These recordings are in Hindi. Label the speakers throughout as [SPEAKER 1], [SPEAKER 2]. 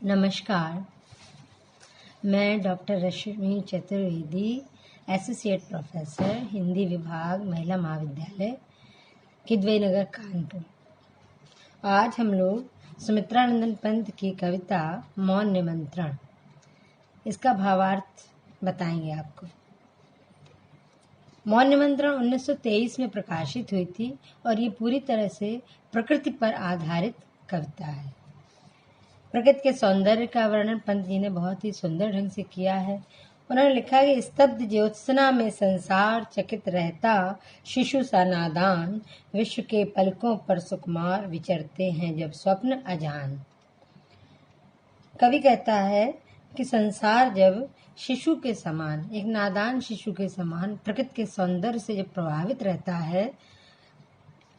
[SPEAKER 1] नमस्कार, मैं डॉक्टर रश्मि चतुर्वेदी, एसोसिएट प्रोफेसर, हिंदी विभाग, महिला महाविद्यालय, किदवई नगर, कानपुर। आज हम लोग सुमित्रानंदन पंत की कविता मौन निमंत्रण, इसका भावार्थ बताएंगे आपको। मौन निमंत्रण 1923 में प्रकाशित हुई थी और ये पूरी तरह से प्रकृति पर आधारित कविता है। प्रकृति के सौंदर्य का वर्णन पंत जी ने बहुत ही सुंदर ढंग से किया है। उन्होंने लिखा कि स्तब्ध ज्योत्सना में संसार चकित रहता, शिशु सा नादान, विश्व के पलकों पर सुकुमार विचरते हैं जब स्वप्न अजान। कवि कहता है कि संसार जब शिशु के समान, एक नादान शिशु के समान प्रकृति के सौंदर्य से जब प्रभावित रहता है,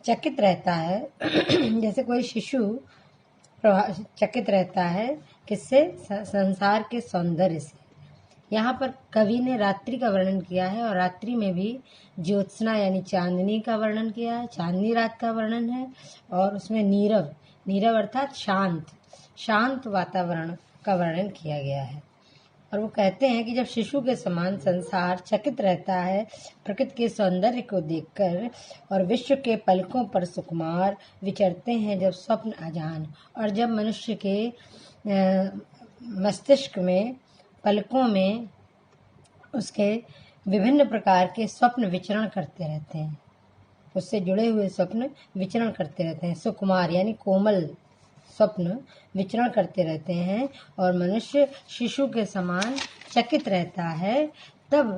[SPEAKER 1] चकित रहता है जैसे कोई शिशु चकित रहता है, किससे? संसार के सौंदर्य से। यहाँ पर कवि ने रात्रि का वर्णन किया है और रात्रि में भी ज्योत्सना यानी चांदनी का वर्णन किया है, चांदनी रात का वर्णन है। और उसमें नीरव अर्थात शांत वातावरण का वर्णन किया गया है। और वो कहते हैं कि जब शिशु के समान संसार चकित रहता है प्रकृति के सौंदर्य को देखकर, और विश्व के पलकों पर सुकुमार विचरते हैं जब स्वप्न अजान, और जब मनुष्य के मस्तिष्क में, पलकों में उसके विभिन्न प्रकार के स्वप्न विचरण करते रहते हैं, उससे जुड़े हुए स्वप्न विचरण करते रहते हैं। सुकुमार यानी कोमल स्वप्न विचरण करते रहते हैं और मनुष्य शिशु के समान चकित रहता है, तब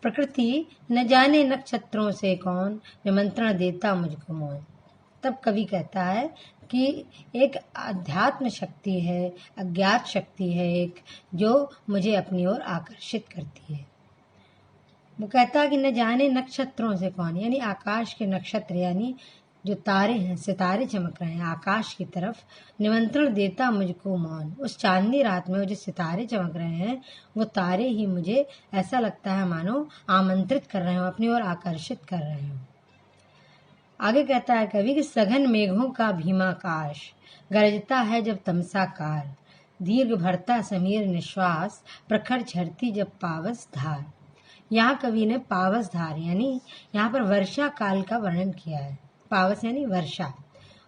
[SPEAKER 1] प्रकृति न जाने नक्षत्रों से कौन निमंत्रण देता मुझको मौन। तब कवि कहता है कि एक अध्यात्म शक्ति है, अज्ञात शक्ति है एक, जो मुझे अपनी ओर आकर्षित करती है। वो कहता है कि न जाने नक्षत्रों से कौन, यानी आकाश के नक्षत्र यानी जो तारे हैं, सितारे चमक रहे हैं आकाश की तरफ, निमंत्रण देता मुझको मौन। उस चांदनी रात में वो जो सितारे चमक रहे हैं, वो तारे ही मुझे ऐसा लगता है मानो आमंत्रित कर रहे हो, अपनी ओर आकर्षित कर रहे हो। आगे कहता है कवि कि सघन मेघों का भीमाकाश गरजता है जब तमसा कार, दीर्घ भरता समीर निश्वास, प्रखर झरती जब पावस धार। यहाँ कवि ने पावस धार यानी यहाँ पर वर्षा काल का वर्णन किया है। पावस यानी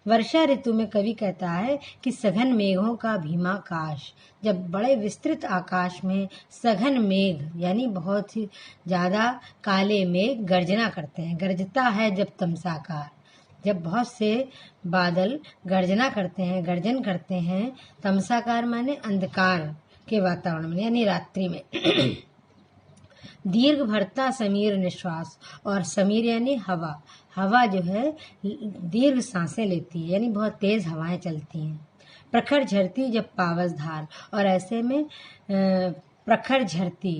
[SPEAKER 1] वर्षा ऋतु में कवि कहता है कि सघन मेघों का भीमाकाश, जब बड़े विस्तृत आकाश में सघन मेघ यानी बहुत ही ज्यादा काले मेघ गर्जना करते हैं। गरजता है जब तमसाकार, जब बहुत से बादल गर्जना करते हैं, गर्जन करते हैं। तमसाकार माने अंधकार के वातावरण में यानी रात्रि में। दीर्घ भरता समीर निश्वास, और समीर यानी हवा जो है दीर्घ सांसें लेती है, यानी बहुत तेज हवाएं चलती हैं। प्रखर झरती जब पावस धार, और ऐसे में प्रखर झरती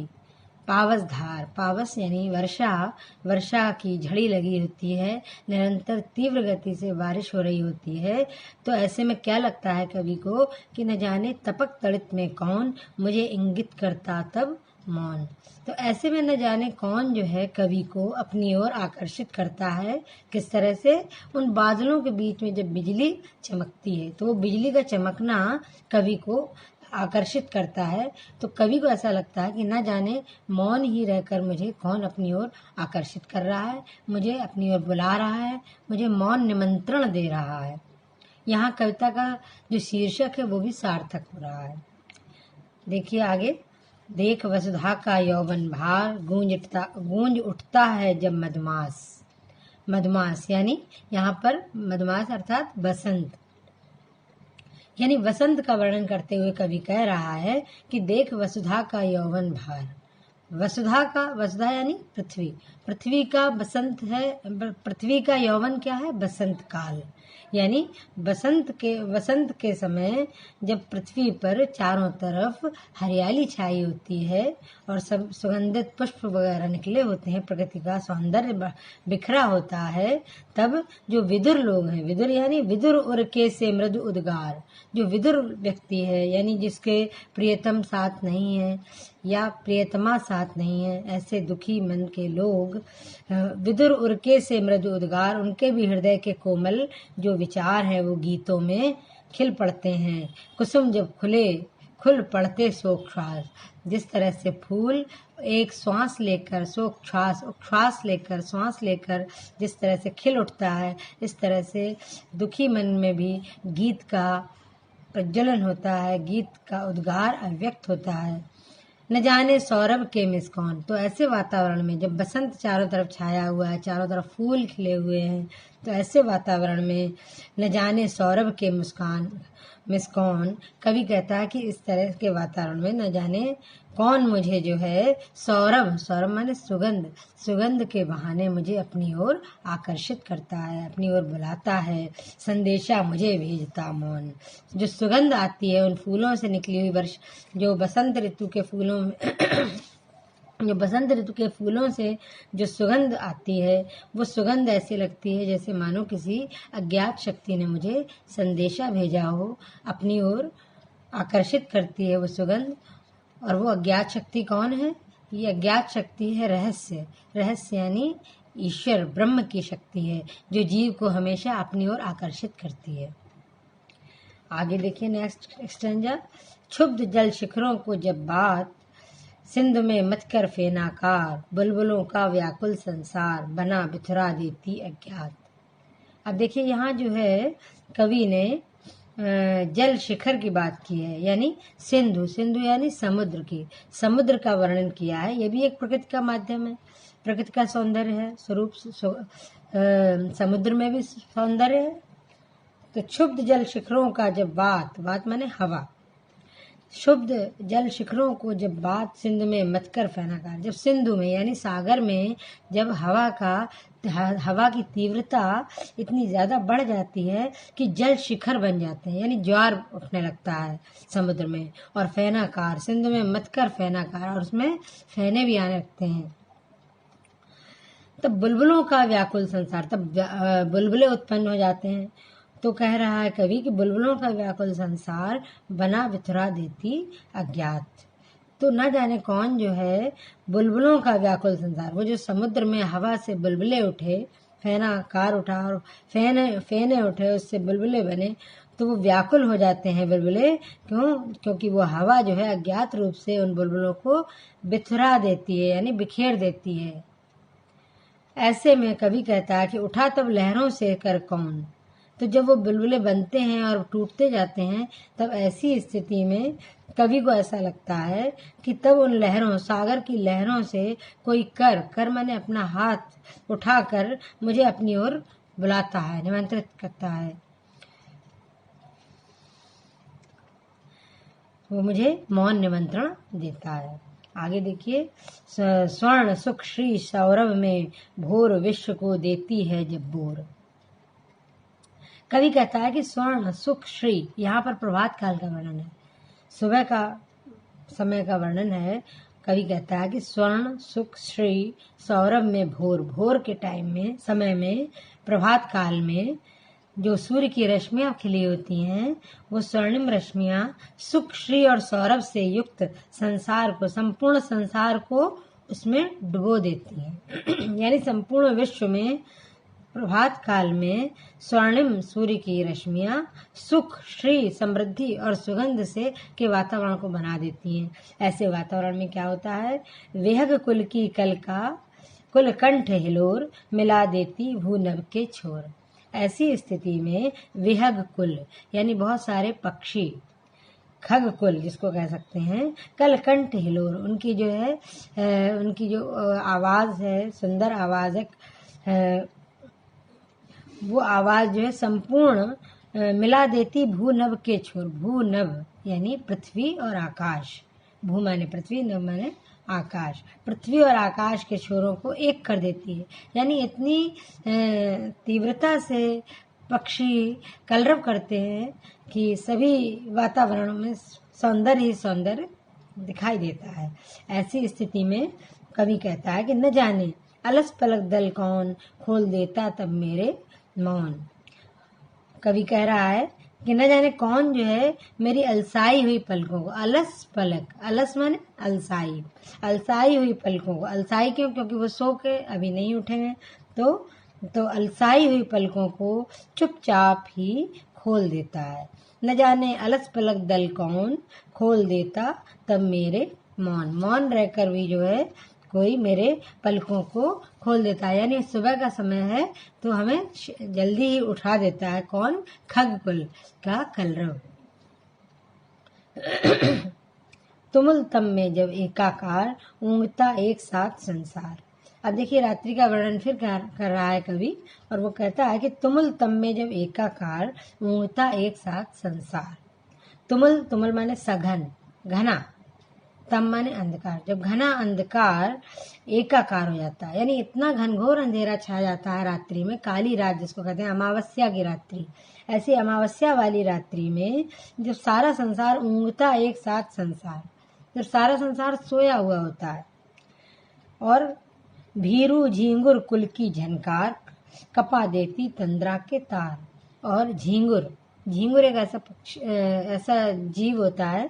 [SPEAKER 1] पावस धार, पावस यानी वर्षा की झड़ी लगी होती है, निरंतर तीव्र गति से बारिश हो रही होती है। तो ऐसे में क्या लगता है कवि को कि न जाने तपक तड़ित में कौन मुझे इंगित करता तब मौन। तो ऐसे में न जाने कौन जो है कवि को अपनी ओर आकर्षित करता है। किस तरह से? उन बादलों के बीच में जब बिजली चमकती है, तो वो बिजली का चमकना कवि को आकर्षित करता है। तो कवि को ऐसा लगता है कि न जाने मौन ही रहकर मुझे कौन अपनी ओर आकर्षित कर रहा है, मुझे अपनी ओर बुला रहा है, मुझे मौन निमंत्रण दे रहा है। यहाँ कविता का जो शीर्षक है वो भी सार्थक हो रहा है। देखिए आगे, देख वसुधा का यौवन भार, गूंज उठता है जब मधुमास यानी यहाँ पर मधुमास अर्थात बसंत, यानी वसंत का वर्णन करते हुए कवि कह रहा है कि देख वसुधा का यौवन भार। वसुधा यानी पृथ्वी का बसंत है, पृथ्वी का यौवन क्या है? बसंत काल, यानी वसंत के समय जब पृथ्वी पर चारों तरफ हरियाली छाई होती है और सब सुगंधित पुष्प वगैरह निकले होते हैं, प्रकृति का सौंदर्य बिखरा होता है, तब जो विदुर लोग हैं, विदुर यानी विदुर उरके से मृदु उद्गार, जो विदुर व्यक्ति है यानी जिसके प्रियतम साथ नहीं है या प्रियतमा साथ नहीं है, ऐसे दुखी मन के लोग विदुर उरके से मृदु उद्गार, उनके भी हृदय के कोमल जो विचार है वो गीतों में खिल पड़ते हैं। कुसुम जब खुले खुल पड़ते सोच्छ्वास। जिस तरह से फूल एक श्वास लेकर उच्छ्वास लेकर श्वास लेकर जिस तरह से खिल उठता है, इस तरह से दुखी मन में भी गीत का प्रज्वलन होता है, गीत का उद्गार अव्यक्त होता है। न जाने सौरभ के मिस्कौन। तो ऐसे वातावरण में जब बसंत चारों तरफ छाया हुआ है, चारों तरफ फूल खिले हुए हैं, तो ऐसे वातावरण में न जाने सौरभ के मिस्कौन, कवि कहता है कि इस तरह के वातावरण में न जाने कौन मुझे जो है सौरभ माने सुगंध के बहाने मुझे अपनी ओर आकर्षित करता है, अपनी ओर बुलाता है, संदेशा मुझे भेजता मौन। जो सुगंध आती है उन फूलों से निकली हुई जो बसंत ऋतु के फूलों जो बसंत ऋतु के फूलों से जो सुगंध आती है, वो सुगंध ऐसी लगती है जैसे मानो किसी अज्ञात शक्ति ने मुझे संदेशा भेजा हो, अपनी ओर आकर्षित करती है वो सुगंध। और वो अज्ञात शक्ति कौन है? ये अज्ञात शक्ति है रहस्य यानी ईश्वर ब्रह्म की शक्ति है, जो जीव को हमेशा अपनी ओर आकर्षित करती है। आगे देखिए नेक्स्ट स्टैंजा। क्षुब्ध जल शिखरों को जब बात, सिंधु में मचकर फेनाकार, बुलबुलों का व्याकुल संसार, बना बिथुरा देती अज्ञात। अब देखिए यहाँ जो है कवि ने जल शिखर की बात की है, यानी सिंधु यानी समुद्र का वर्णन किया है। ये भी एक प्रकृति का माध्यम है, प्रकृति का सौंदर्य है, स्वरूप समुद्र में भी सौंदर्य है। तो क्षुब्ध जल शिखरों का जब बात माने हवा, शुद्ध जल शिखरों को जब बात, सिंधु में मचकर फेनाकार। जब सिंधु में यानी सागर में जब हवा की तीव्रता इतनी ज्यादा बढ़ जाती है कि जल शिखर बन जाते हैं, यानी ज्वार उठने लगता है समुद्र में। और फेनाकार, सिंधु में मचकर फेनाकार, और उसमें फेने भी आने लगते हैं। तब बुलबुलों का व्याकुल संसार, तब बुलबुले उत्पन्न हो जाते हैं। तो कह रहा है कवि कि बुलबुलों का व्याकुल संसार बना बिथुरा देती अज्ञात। तो न जाने कौन जो है बुलबुलों का व्याकुल संसार, वो जो समुद्र में हवा से बुलबुले उठे, फेनाकार उठा और फेने उठे, उससे बुलबुले बने, तो वो व्याकुल हो जाते हैं बुलबुले। क्योंकि वो हवा जो है अज्ञात रूप से उन बुलबुलों को बिथुरा देती है, यानी बिखेर देती है। ऐसे में कवि कहता है कि उठा तब लहरों से कर कौन। तो जब वो बुलबुले बनते हैं और टूटते जाते हैं, तब ऐसी स्थिति में कवि को ऐसा लगता है कि तब उन लहरों, सागर की लहरों से कोई कर माने अपना हाथ उठाकर मुझे अपनी ओर बुलाता है, निमंत्रित करता है। वो मुझे मौन निमंत्रण देता है। आगे देखिए। स्वर्ण सुख श्री सौरभ में भोर, विश्व को देती है जब बोर। कवि कहता है कि स्वर्ण सुख श्री, यहाँ पर प्रभात काल का वर्णन है, सुबह का समय का वर्णन है। कवि कहता है कि स्वर्ण सुख श्री सौरभ में भोर के टाइम में, समय में, प्रभात काल में जो सूर्य की रश्मियां खिली होती हैं, वो स्वर्णिम रश्मियां सुख श्री और सौरभ से युक्त संसार को, संपूर्ण संसार को उसमें डुबो देती हैं। यानी संपूर्ण विश्व में प्रभात काल में स्वर्णिम सूर्य की रश्मियां सुख श्री समृद्धि और सुगंध से के वातावरण को बना देती हैं। ऐसे वातावरण में क्या होता है? वेहग कुल की कल का कुल कंठ हिलोर, मिला देती भू नभ के छोर। ऐसी स्थिति में विहग कुल यानी बहुत सारे पक्षी, खग कुल जिसको कह सकते हैं, कल कंठ हिलोर, उनकी जो है उनकी जो आवाज है, सुंदर आवाज है, वो आवाज जो है संपूर्ण मिला देती भू नभ के छोर। भू नभ यानी पृथ्वी और आकाश, भू माने पृथ्वी, नभ माने आकाश, पृथ्वी और आकाश के छोरों को एक कर देती है। यानी इतनी तीव्रता से पक्षी कलरव करते हैं कि सभी वातावरणों में सौंदर्य ही सौंदर्य दिखाई देता है। ऐसी स्थिति में कवि कहता है कि न जाने अलस पलक दल कौन, खोल देता तब मेरे मौन। कवि कह रहा है कि न जाने कौन जो है मेरी अलसाई हुई पलकों को, अलस पलक, अलस माने अलसाई, अलसाई हुई पलकों को, अलसाई क्यों? क्योंकि वो सो के अभी नहीं उठे हैं, तो अलसाई हुई पलकों को चुपचाप ही खोल देता है। न जाने अलस पलक दल कौन, खोल देता तब मेरे मौन, मौन रहकर भी जो है कोई मेरे पलकों को खोल देता है। यानी सुबह का समय है तो हमें जल्दी ही उठा देता है। कौन? खगकुल का कलरव। तुमुल तम में जब एकाकार, ऊँघता एक साथ संसार। अब देखिए रात्रि का वर्णन फिर कर रहा है कवि, और वो कहता है कि तुमुल तम में जब एकाकार, ऊँघता एक साथ संसार। तुमुल, तुमुल माने सघन, घना, तम माने अंधकार। जब घना अंधकार एकाकार हो जाता है, यानी इतना घनघोर अंधेरा छा जाता है रात्रि में, काली रात जिसको कहते हैं, अमावस्या की रात्रि। ऐसी अमावस्या वाली रात्रि में जब सारा संसार ऊँघता एक साथ संसार, जब सारा संसार सोया हुआ होता है और भीरू झींगुर कुल की झनकार, कपा देती तंद्रा के तार। और झींगुर, झींगुर एक ऐसा जीव होता है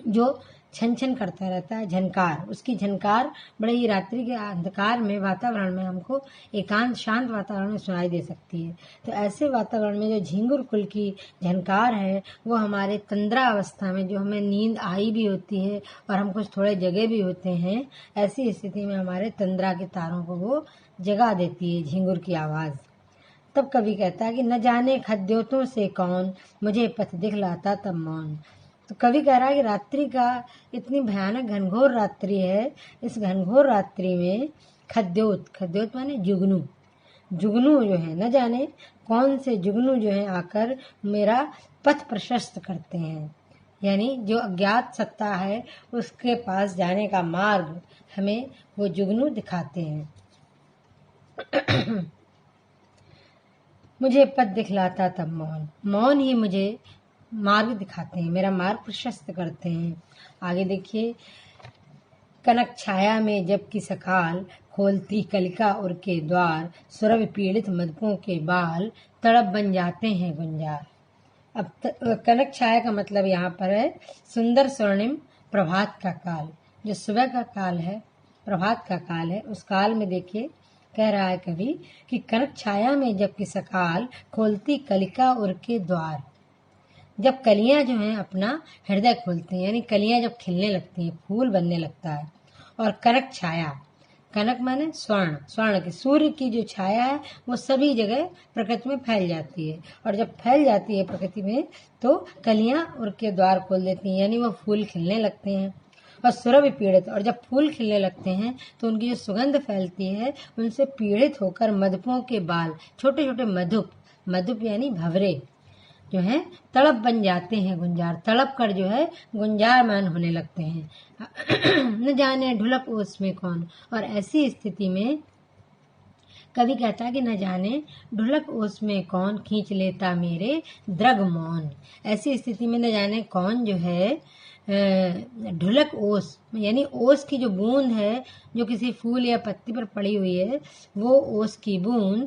[SPEAKER 1] जो छन छन करता रहता है, झनकार, उसकी झनकार बड़े ही रात्रि के अंधकार में वातावरण में हमको एकांत शांत वातावरण में सुनाई दे सकती है। तो ऐसे वातावरण में जो झींगुर कुल की झनकार है वो हमारे तंद्रा अवस्था में, जो हमें नींद आई भी होती है और हम कुछ थोड़े जगे भी होते हैं, ऐसी स्थिति में हमारे तंद्रा के तारों को वो जगा देती है झींगुर की आवाज़। तब कवि कहता है कि न जाने खद्योतों से कौन, मुझे पथ दिखलाता तब मौन। तो कवि कह रहा है कि रात्रि का इतनी भयानक घनघोर रात्रि है, इस घनघोर रात्रि में खद्योत, खद्योत माने जुगनू, जुगनू जो है, न जाने कौन से जुगनू जो है आकर मेरा पथ प्रशस्त करते हैं। यानी जो अज्ञात सत्ता है उसके पास जाने का मार्ग हमें वो जुगनू दिखाते हैं। मुझे पथ दिखलाता तब मौन, मौन ही मुझे मार्ग दिखाते हैं, मेरा मार्ग प्रशस्त करते हैं। आगे देखिए, कनक छाया में जब की सकाल, खोलती कलिका उर के द्वार, सुरभि पीड़ित मदकों के बाल, तड़प बन जाते हैं गुंजार। अब कनक छाया का मतलब यहाँ पर है सुंदर स्वर्णिम प्रभात का काल, जो सुबह का काल है, प्रभात का काल है। उस काल में देखिए कह रहा है कवि कि कनक छाया में जब की सकाल, खोलती कलिका उर के द्वार। जब कलियां जो हैं अपना हृदय खोलती हैं, यानी कलियां जब खिलने लगती हैं, फूल बनने लगता है। और कनक छाया, कनक माने स्वर्ण, स्वर्ण की, सूर्य की जो छाया है वो सभी जगह प्रकृति में फैल जाती है, और जब फैल जाती है प्रकृति में तो कलियां उनके द्वार खोल देती हैं, यानी वो फूल खिलने लगते हैं। और सुरभि पीड़ित, और जब फूल खिलने लगते हैं तो उनकी जो सुगंध फैलती है उनसे पीड़ित होकर मधुपों के बाल, छोटे छोटे मधुप, मधुप यानी भंवरे जो है, तड़प बन जाते हैं गुंजार, तड़प कर जो है गुंजारमान होने लगते हैं। न जाने ढुलक ओस में कौन। और ऐसी स्थिति में कवि कहता है कि न जाने ढुलक ओस में कौन, खींच लेता मेरे द्रग मौन। ऐसी स्थिति में न जाने कौन जो है ढुलक ओस, यानी ओस की जो बूंद है जो किसी फूल या पत्ती पर पड़ी हुई है, वो ओस की बूंद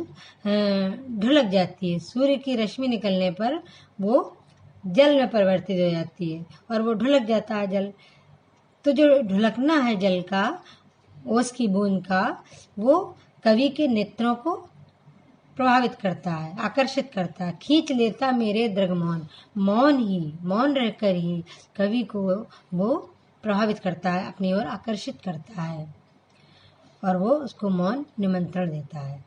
[SPEAKER 1] ढुलक जाती है। सूर्य की रश्मि निकलने पर वो जल में परिवर्तित हो जाती है और वो ढुलक जाता है जल। तो जो ढुलकना है जल का, ओस की बूंद का, वो कवि के नेत्रों को प्रभावित करता है, आकर्षित करता है, खींच लेता मेरे दृग मौन। मौन ही, मौन रहकर ही कवि को वो प्रभावित करता है, अपनी ओर आकर्षित करता है और वो उसको मौन निमंत्रण देता है।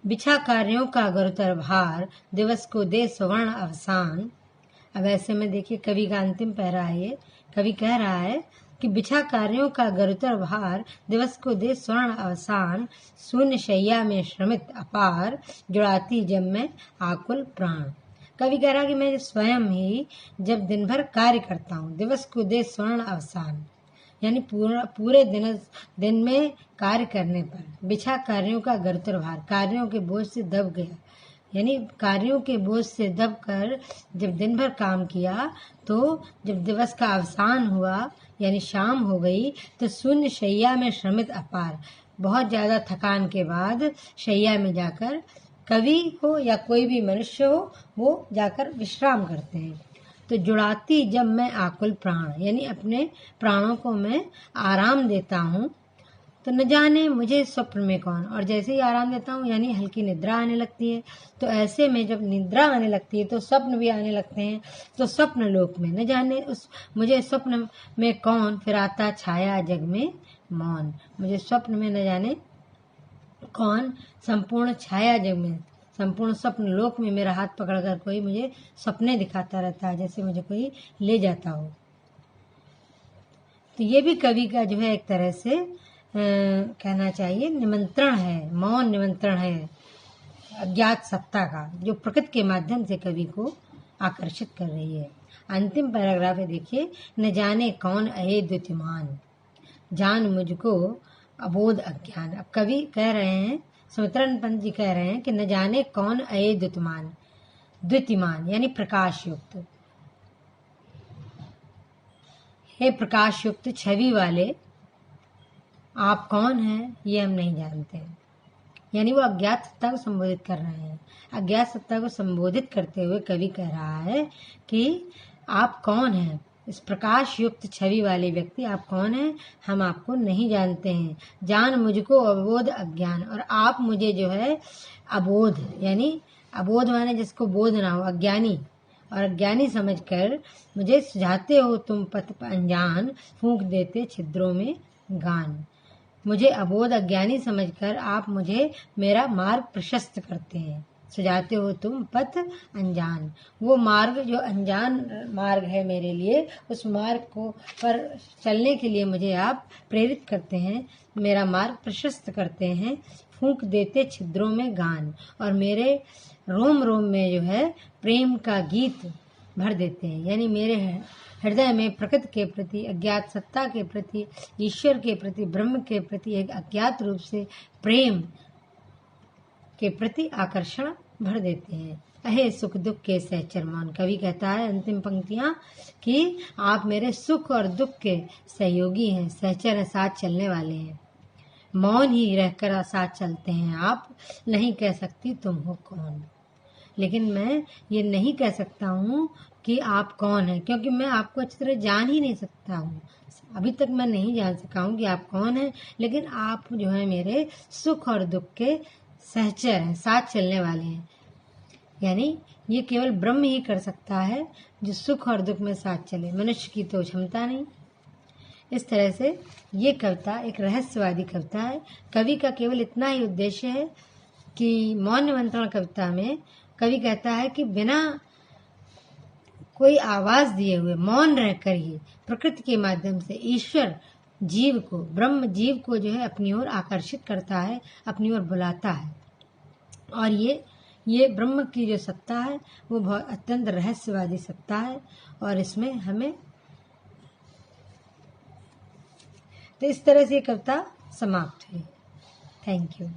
[SPEAKER 1] बिछा कार्यों का गुरुतर भार, दिवस को दे सुवर्ण अवसान। अब ऐसे में देखिए कवि का अंतिम पैरा है ये। कवि कह रहा है कि बिछा कार्यों का गुरुतर भार, दिवस को दे स्वर्ण अवसान, शून्य शैया में श्रमित अपार, जुड़ाती जब मैं आकुल प्राण। कवि कह रहा है कि मैं स्वयं ही जब दिन भर कार्य करता हूँ, दिवस को दे स्वर्ण अवसान, यानी पूरे दिन में कार्य करने पर बिछा कार्यों का गुरुतर भार, कार्यों के बोझ से दब गया, यानी कार्यों के बोझ से दब कर जब दिन भर काम किया तो जब दिवस का अवसान हुआ यानी शाम हो गई तो शून्य शैया में श्रमित अपार, बहुत ज्यादा थकान के बाद शैया में जाकर कवि हो या कोई भी मनुष्य हो वो जाकर विश्राम करते हैं। तो जुड़ाती जब मैं आकुल प्राण, यानी अपने प्राणों को मैं आराम देता हूँ, तो न जाने मुझे स्वप्न में कौन, और जैसे ही आराम देता हूँ यानी हल्की निद्रा आने लगती है, तो ऐसे में जब निद्रा आने लगती है तो स्वप्न भी आने लगते हैं। तो स्वप्न लोक में न जाने उस मुझे स्वप्न में कौन, फिर आता छाया जग में मौन। मुझे स्वप्न में न जाने कौन, संपूर्ण छाया जग में, संपूर्ण स्वप्न लोक में मेरा हाथ पकड़कर कोई मुझे सपने दिखाता रहता है, जैसे मुझे कोई ले जाता हो। तो ये भी कवि का जो है एक तरह से कहना चाहिए निमंत्रण है, मौन निमंत्रण है अज्ञात सत्ता का, जो प्रकृति के माध्यम से कवि को आकर्षित कर रही है। अंतिम पैराग्राफ है, देखिए, न जाने कौन अये द्युतिमान, जान मुझको अबोध अज्ञान। अब कवि कह रहे हैं, सुमित्रानंद पंत जी कह रहे हैं कि न जाने कौन अये द्युतिमान, द्युतिमान यानी प्रकाश युक्त, हे प्रकाश युक्त छवि वाले, आप कौन हैं ये हम नहीं जानते हैं। यानी वो अज्ञात सत्ता को संबोधित कर रहे हैं। अज्ञात सत्ता को संबोधित करते हुए कवि कह रहा है कि आप कौन हैं, इस प्रकाश युक्त छवि वाले व्यक्ति आप कौन हैं, हम आपको नहीं जानते हैं। जान मुझको अबोध अज्ञान, और आप मुझे जो है अबोध, यानी अबोध माने जिसको बोध ना हो, अज्ञानी, और अज्ञानी समझकर मुझे सुझाते हो तुम पथ अनजान, फूंक देते छिद्रों में गान। मुझे अबोध अज्ञानी समझकर आप मुझे मेरा मार्ग प्रशस्त करते हैं, सुझाते हो तुम पथ अनजान। वो मार्ग जो अनजान मार्ग है मेरे लिए, उस मार्ग को पर चलने के लिए मुझे आप प्रेरित करते हैं, मेरा मार्ग प्रशस्त करते हैं, फूंक देते छिद्रों में गान, और मेरे रोम रोम में जो है प्रेम का गीत भर देते हैं। यानी मेरे हृदय में प्रकृति के प्रति, अज्ञात सत्ता के प्रति, ईश्वर के प्रति, ब्रह्म के प्रति एक अज्ञात रूप से प्रेम के प्रति आकर्षण भर देते हैं। अहे सुख दुख के सहचर मौन, कवि कहता है अंतिम पंक्तियां कि आप मेरे सुख और दुख के सहयोगी हैं, सहचर हैं, साथ चलने वाले हैं। मौन ही रहकर साथ चलते हैं आप, नहीं कह सकती तुम हो कौन। लेकिन मैं ये नहीं कह सकता हूँ कि आप कौन हैं, क्योंकि मैं आपको अच्छी तरह जान ही नहीं सकता हूँ। अभी तक मैं नहीं जान सका हूँ कि आप कौन हैं, लेकिन आप जो है मेरे सुख और दुख के सहचर हैं, साथ चलने वाले हैं। यानी ये केवल ब्रह्म ही कर सकता है जो सुख और दुख में साथ चले, मनुष्य की तो क्षमता नहीं। इस तरह से ये कविता एक रहस्यवादी कविता है। कवि का केवल इतना ही उद्देश्य है कि मौन निमंत्रण कविता में कवि कहता है कि बिना कोई आवाज दिए हुए मौन रहकर ही प्रकृति के माध्यम से ईश्वर जीव को, ब्रह्म जीव को जो है अपनी ओर आकर्षित करता है, अपनी ओर बुलाता है। और ये ब्रह्म की जो सत्ता है वो बहुत अत्यंत रहस्यवादी सत्ता है, और इसमें हमें तो इस तरह से कविता समाप्त हुई। Thank you.